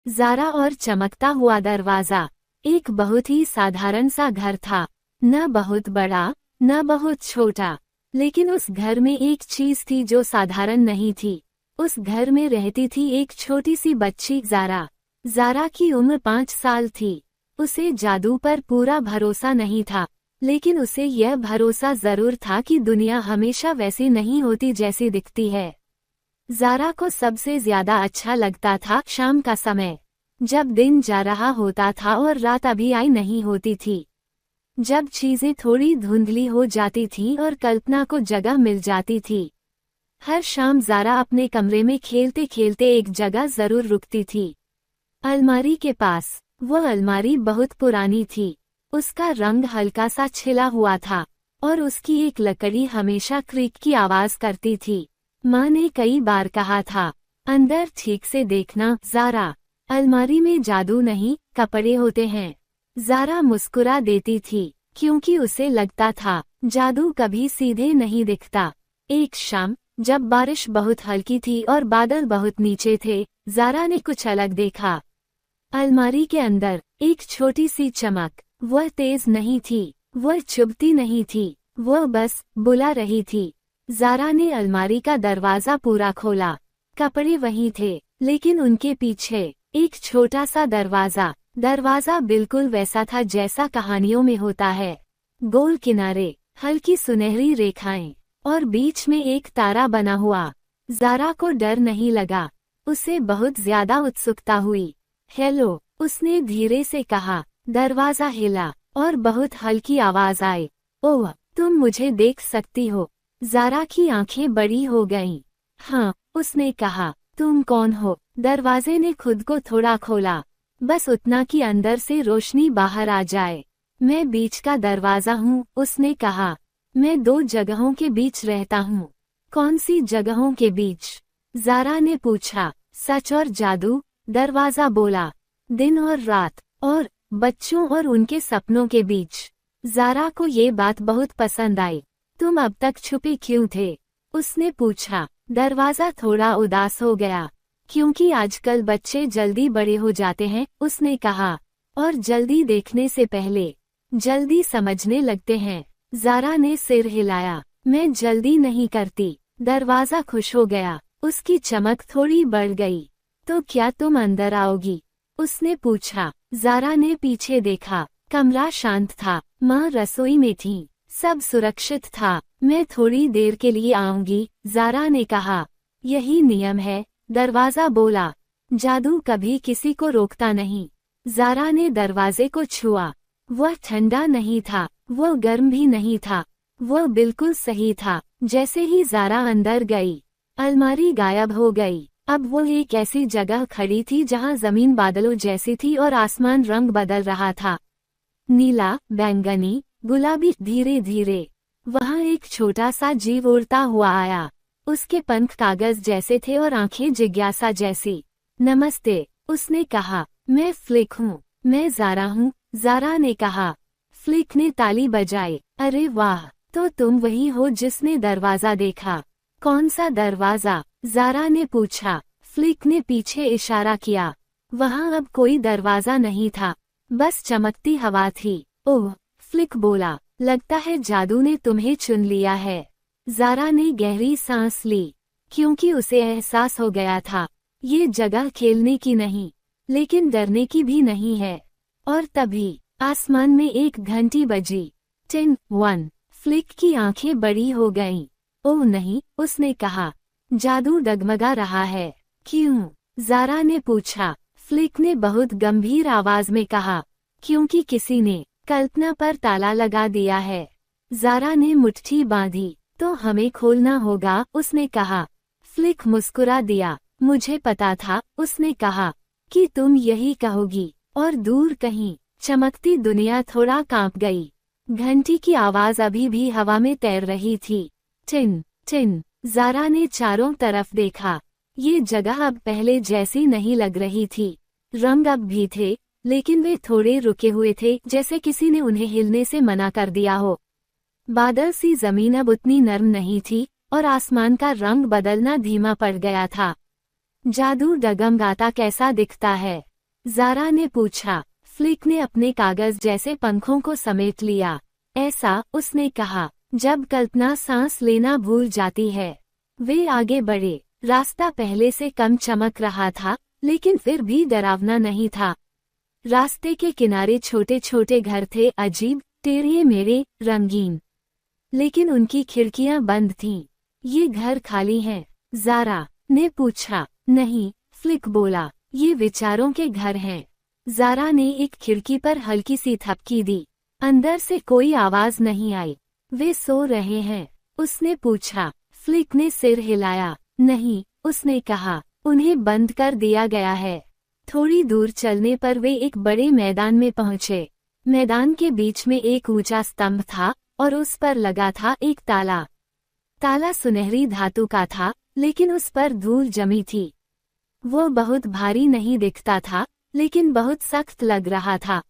ज़ारा और चमकता हुआ दरवाज़ा। एक बहुत ही साधारण सा घर था, न बहुत बड़ा न बहुत छोटा, लेकिन उस घर में एक चीज़ थी जो साधारण नहीं थी। उस घर में रहती थी एक छोटी सी बच्ची ज़ारा। ज़ारा की उम्र 5 साल थी। उसे जादू पर पूरा भरोसा नहीं था, लेकिन उसे यह भरोसा जरूर था कि दुनिया हमेशा वैसी नहीं होती जैसी दिखती है। ज़ारा को सबसे ज्यादा अच्छा लगता था शाम का समय, जब दिन जा रहा होता था और रात अभी आई नहीं होती थी। जब चीजें थोड़ी धुंधली हो जाती थीं और कल्पना को जगह मिल जाती थी। हर शाम ज़ारा अपने कमरे में खेलते खेलते एक जगह जरूर रुकती थी, अलमारी के पास। वो अलमारी बहुत पुरानी थी, उसका रंग हल्का सा छिला हुआ था और उसकी एक लकड़ी हमेशा क्रीक की आवाज करती थी। माँ ने कई बार कहा था, अंदर ठीक से देखना ज़ारा, अलमारी में जादू नहीं कपड़े होते हैं। ज़ारा मुस्कुरा देती थी, क्योंकि उसे लगता था जादू कभी सीधे नहीं दिखता। एक शाम जब बारिश बहुत हल्की थी और बादल बहुत नीचे थे, ज़ारा ने कुछ अलग देखा। अलमारी के अंदर एक छोटी सी चमक। वह तेज नहीं थी, वह चुभती नहीं थी, वह बस बुला रही थी। ज़ारा ने अलमारी का दरवाज़ा पूरा खोला। कपड़े वहीं थे, लेकिन उनके पीछे एक छोटा सा दरवाज़ा बिल्कुल वैसा था जैसा कहानियों में होता है। गोल किनारे, हल्की सुनहरी रेखाएं और बीच में एक तारा बना हुआ। ज़ारा को डर नहीं लगा, उसे बहुत ज्यादा उत्सुकता हुई। हेलो, उसने धीरे से कहा। दरवाज़ा हिला और बहुत हल्की आवाज आई। ओह, तुम मुझे देख सकती हो? ज़ारा की आंखें बड़ी हो गईं। हाँ, उसने कहा। तुम कौन हो? दरवाजे ने खुद को थोड़ा खोला, बस उतना कि अंदर से रोशनी बाहर आ जाए। मैं बीच का दरवाज़ा हूँ, उसने कहा। मैं 2 जगहों के बीच रहता हूँ। कौन सी जगहों के बीच? ज़ारा ने पूछा। सच और जादू, दरवाज़ा बोला। दिन और रात, और बच्चों और उनके सपनों के बीच। ज़ारा को ये बात बहुत पसंद आई। तुम अब तक छुपे क्यों थे? उसने पूछा। दरवाज़ा थोड़ा उदास हो गया, क्योंकि आजकल बच्चे जल्दी बड़े हो जाते हैं, उसने कहा, और जल्दी देखने से पहले जल्दी समझने लगते हैं। ज़ारा ने सिर हिलाया। मैं जल्दी नहीं करती। दरवाज़ा खुश हो गया, उसकी चमक थोड़ी बढ़ गई। तो क्या तुम अंदर आओगी? उसने पूछा। ज़ारा ने पीछे देखा। कमरा शांत था, माँ रसोई में थी, सब सुरक्षित था। मैं थोड़ी देर के लिए आऊंगी, ज़ारा ने कहा। यही नियम है, दरवाज़ा बोला। जादू कभी किसी को रोकता नहीं। ज़ारा ने दरवाजे को छुआ। वह ठंडा नहीं था, वह गर्म भी नहीं था, वह बिल्कुल सही था। जैसे ही ज़ारा अंदर गई, अलमारी गायब हो गई। अब वो एक ऐसी जगह खड़ी थी जहाँ जमीन बादलों जैसी थी और आसमान रंग बदल रहा था, नीला, बैंगनी, गुलाबी। धीरे धीरे वहाँ एक छोटा सा जीव उड़ता हुआ आया। उसके पंख कागज जैसे थे और आंखें जिज्ञासा जैसी। नमस्ते, उसने कहा। मैं फ्लिक हूँ। मैं ज़ारा हूँ, ज़ारा ने कहा। फ्लिक ने ताली बजाई। अरे वाह, तो तुम वही हो जिसने दरवाज़ा देखा? कौन सा दरवाज़ा? ज़ारा ने पूछा। फ्लिक ने पीछे इशारा किया। वहाँ अब कोई दरवाज़ा नहीं था, बस चमकती हवा थी। ओह, फ्लिक बोला, लगता है जादू ने तुम्हें चुन लिया है। ज़ारा ने गहरी सांस ली, क्योंकि उसे एहसास हो गया था, ये जगह खेलने की नहीं, लेकिन डरने की भी नहीं है। और तभी आसमान में एक घंटी बजी। 10-1। फ्लिक की आंखें बड़ी हो गईं। ओह नहीं, उसने कहा। जादू डगमगा रहा है। क्यों? ज़ारा ने पूछा। फ्लिक ने बहुत गंभीर आवाज में कहा, क्योंकि किसी ने कल्पना पर ताला लगा दिया है। ज़ारा ने मुट्ठी बांधी। तो हमें खोलना होगा, उसने कहा। फ्लिक मुस्कुरा दिया। मुझे पता था, उसने कहा, कि तुम यही कहोगी। और दूर कहीं चमकती दुनिया थोड़ा कांप गई। घंटी की आवाज अभी भी हवा में तैर रही थी। Tin tin. ज़ारा ने चारों तरफ देखा। ये जगह अब पहले जैसी नहीं लग रही थी। रंग अब भी थे, लेकिन वे थोड़े रुके हुए थे, जैसे किसी ने उन्हें हिलने से मना कर दिया हो। बादल सी जमीन अब उतनी नर्म नहीं थी और आसमान का रंग बदलना धीमा पड़ गया था। जादू डगमगाता कैसा दिखता है? ज़ारा ने पूछा। फ्लिक ने अपने कागज जैसे पंखों को समेट लिया। ऐसा, उसने कहा, जब कल्पना सांस लेना भूल जाती है। वे आगे बढ़े। रास्ता पहले से कम चमक रहा था, लेकिन फिर भी डरावना नहीं था। रास्ते के किनारे छोटे छोटे घर थे, अजीब, टेढ़े मेढ़े, रंगीन। लेकिन उनकी खिड़कियां बंद थीं। ये घर खाली हैं? ज़ारा ने पूछा। नहीं, फ्लिक बोला, ये विचारों के घर हैं। ज़ारा ने एक खिड़की पर हल्की सी थपकी दी। अंदर से कोई आवाज नहीं आई। वे सो रहे हैं? उसने पूछा। फ्लिक ने सिर हिलाया। नहीं, उसने कहा, उन्हें बंद कर दिया गया है। थोड़ी दूर चलने पर वे एक बड़े मैदान में पहुंचे। मैदान के बीच में एक ऊंचा स्तंभ था और उस पर लगा था एक ताला। ताला सुनहरी धातु का था, लेकिन उस पर धूल जमी थी। वो बहुत भारी नहीं दिखता था, लेकिन बहुत सख्त लग रहा था।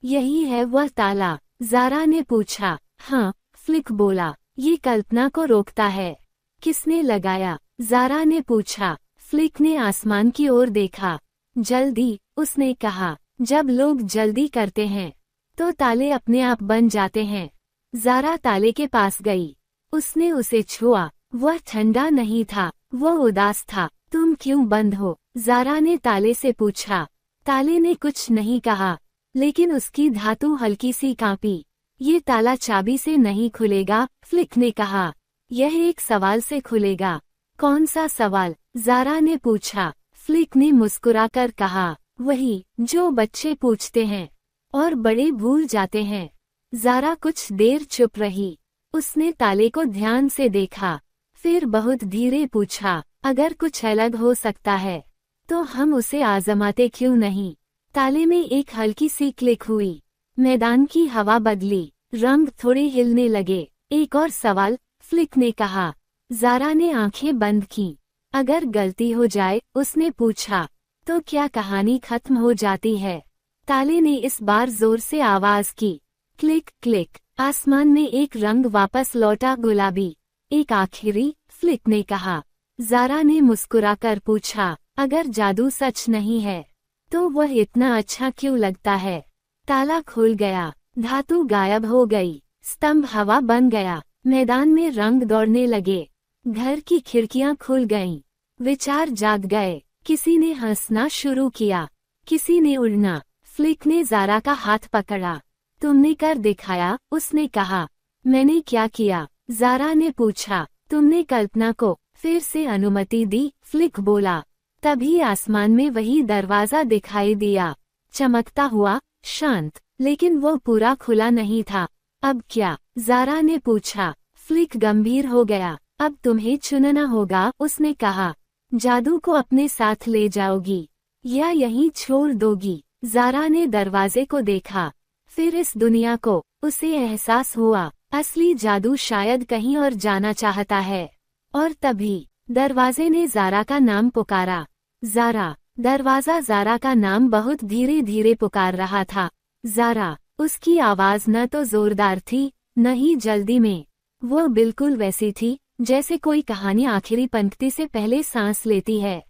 यही है वह ताला? ज़ारा ने पूछा। हाँ, फ्लिक बोला, ये कल्पना को रोकता है। किसने लगाया? ज़ारा ने पूछा। फ्लिक ने आसमान की ओर देखा। जल्दी, उसने कहा, जब लोग जल्दी करते हैं तो ताले अपने आप बन जाते हैं। ज़ारा ताले के पास गई। उसने उसे छुआ। वह ठंडा नहीं था, वह उदास था। तुम क्यों बंद हो? ज़ारा ने ताले से पूछा। ताले ने कुछ नहीं कहा, लेकिन उसकी धातु हल्की सी कांपी। ये ताला चाबी से नहीं खुलेगा, फ्लिक ने कहा। यह एक सवाल से खुलेगा। कौन सा सवाल? ज़ारा ने पूछा। फ्लिक ने मुस्कुराकर कहा, वही जो बच्चे पूछते हैं और बड़े भूल जाते हैं। ज़ारा कुछ देर चुप रही। उसने ताले को ध्यान से देखा, फिर बहुत धीरे पूछा, अगर कुछ अलग हो सकता है तो हम उसे आजमाते क्यों नहीं? ताले में एक हल्की सी क्लिक हुई। मैदान की हवा बदली, रंग थोड़े हिलने लगे। एक और सवाल, फ्लिक ने कहा। ज़ारा ने आंखें बंद की। अगर गलती हो जाए, उसने पूछा, तो क्या कहानी खत्म हो जाती है? ताले ने इस बार जोर से आवाज की। Click click. आसमान में एक रंग वापस लौटा, गुलाबी। एक आखिरी, फ्लिक ने कहा। ज़ारा ने मुस्कुराकर पूछा, अगर जादू सच नहीं है तो वह इतना अच्छा क्यों लगता है? ताला खुल गया, धातु गायब हो गई, स्तंभ हवा बन गया, मैदान में रंग दौड़ने लगे, घर की खिड़कियां खुल गईं, विचार जाग गए। किसी ने हंसना शुरू किया, किसी ने उड़ना। फ्लिक ने ज़ारा का हाथ पकड़ा। तुमने कर दिखाया, उसने कहा। मैंने क्या किया? ज़ारा ने पूछा। तुमने कल्पना को फिर से अनुमति दी, फ्लिक बोला। तभी आसमान में वही दरवाजा दिखाई दिया, चमकता हुआ, शांत, लेकिन वो पूरा खुला नहीं था। अब क्या? ज़ारा ने पूछा। फ्लिक गंभीर हो गया। अब तुम्हें चुनना होगा, उसने कहा। जादू को अपने साथ ले जाओगी या यहीं छोड़ दोगी? ज़ारा ने दरवाजे को देखा, फिर इस दुनिया को। उसे एहसास हुआ, असली जादू शायद कहीं और जाना चाहता है। और तभी दरवाजे ने ज़ारा का नाम पुकारा। ज़ारा। दरवाजा ज़ारा का नाम बहुत धीरे धीरे पुकार रहा था। ज़ारा। उसकी आवाज़ न तो जोरदार थी, न ही जल्दी में। वो बिल्कुल वैसी थी जैसे कोई कहानी आखिरी पंक्ति से पहले सांस लेती है।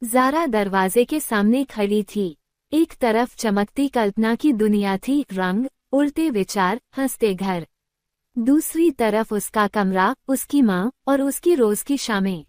ज़ारा दरवाजे के सामने खड़ी थी। एक तरफ चमकती कल्पना की दुनिया थी, रंग, उड़ते विचार, हंसते घर। दूसरी तरफ उसका कमरा, उसकी माँ और उसकी रोज की शामें।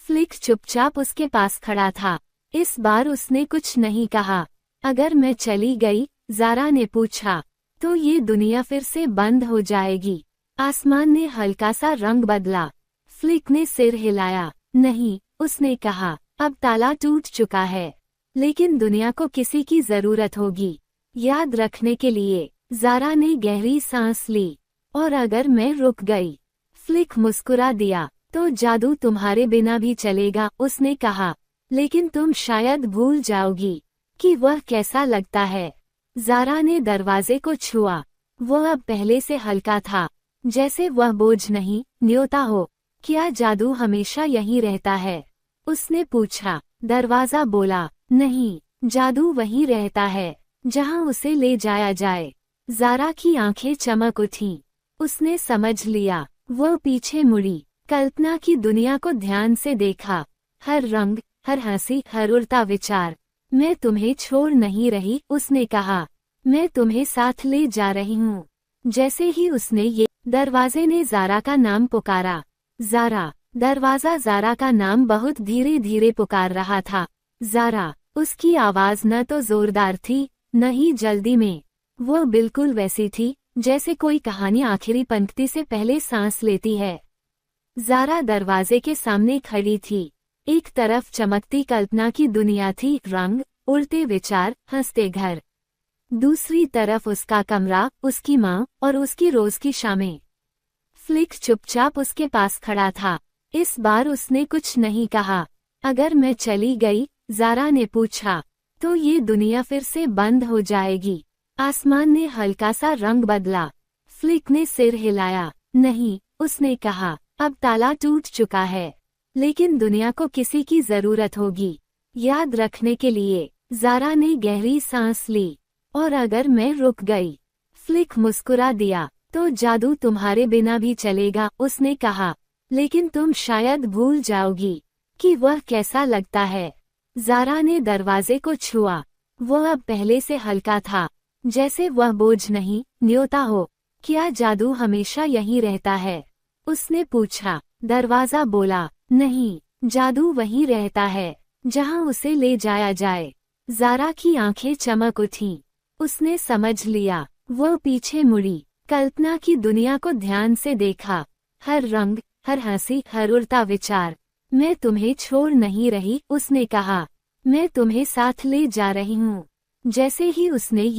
फ्लिक चुपचाप उसके पास खड़ा था। इस बार उसने कुछ नहीं कहा। अगर मैं चली गई, ज़ारा ने पूछा, तो ये दुनिया फिर से बंद हो जाएगी? आसमान ने हल्का सा रंग बदला। फ्लिक ने सिर हिलाया। नहीं, उसने कहा, अब ताला टूट चुका है, लेकिन दुनिया को किसी की जरूरत होगी याद रखने के लिए। ज़ारा ने गहरी सांस ली। और अगर मैं रुक गई? फ्लिक मुस्कुरा दिया, तो जादू तुम्हारे बिना भी चलेगा, उसने कहा। लेकिन तुम शायद भूल जाओगी कि वह कैसा लगता है। ज़ारा ने दरवाजे को छुआ। वह अब पहले से हल्का था, जैसे वह बोझ नहीं, न्योता हो। क्या जादू हमेशा यहीं रहता है? उसने पूछा। दरवाजा बोला, नहीं, जादू वहीं रहता है जहां उसे ले जाया जाए। ज़ारा की आंखें चमक उठीं। उसने समझ लिया। वह पीछे मुड़ी, कल्पना की दुनिया को ध्यान से देखा। हर रंग, हर हंसी, हर उड़ता विचार। मैं तुम्हें छोड़ नहीं रही, उसने कहा। मैं तुम्हें साथ ले जा रही हूँ। जैसे ही उसने ये, दरवाजे ने ज़ारा का नाम पुकारा। ज़ारा। दरवाज़ा ज़ारा का नाम बहुत धीरे धीरे पुकार रहा था। ज़ारा। उसकी आवाज़ न तो जोरदार थी, न ही जल्दी में। वो बिल्कुल वैसी थी, जैसे कोई कहानी आखिरी पंक्ति से पहले सांस लेती है। ज़ारा दरवाजे के सामने खड़ी थी। एक तरफ चमकती कल्पना की दुनिया थी, रंग, उड़ते विचार, हंसते घर। दूसरी तरफ उसका कमरा, उसकी माँ और उसकी रोज की शामें। फ्लिक चुपचाप उसके पास खड़ा था। इस बार उसने कुछ नहीं कहा। अगर मैं चली गई, ज़ारा ने पूछा, तो ये दुनिया फिर से बंद हो जाएगी। आसमान ने हल्का सा रंग बदला। फ्लिक ने सिर हिलाया। नहीं, उसने कहा, अब ताला टूट चुका है। लेकिन दुनिया को किसी की जरूरत होगी, याद रखने के लिए। ज़ारा ने गहरी सांस ली। और अगर मैं रुक गई? फ्लिक मुस्कुरा दिया, तो जादू तुम्हारे बिना भी चलेगा, उसने कहा। लेकिन तुम शायद भूल जाओगी कि वह कैसा लगता है। ज़ारा ने दरवाजे को छुआ। वह अब पहले से हल्का था, जैसे वह बोझ नहीं, न्योता हो। क्या जादू हमेशा यहीं रहता है? उसने पूछा। दरवाजा बोला, नहीं, जादू वहीं रहता है जहां उसे ले जाया जाए। ज़ारा की आंखें चमक उठीं। उसने समझ लिया। वह पीछे मुड़ी, कल्पना की दुनिया को ध्यान से देखा। हर रंग, हर हंसी, हर उड़ता विचार। मैं तुम्हें छोड़ नहीं रही, उसने कहा। मैं तुम्हें साथ ले जा रही हूँ। जैसे ही उसने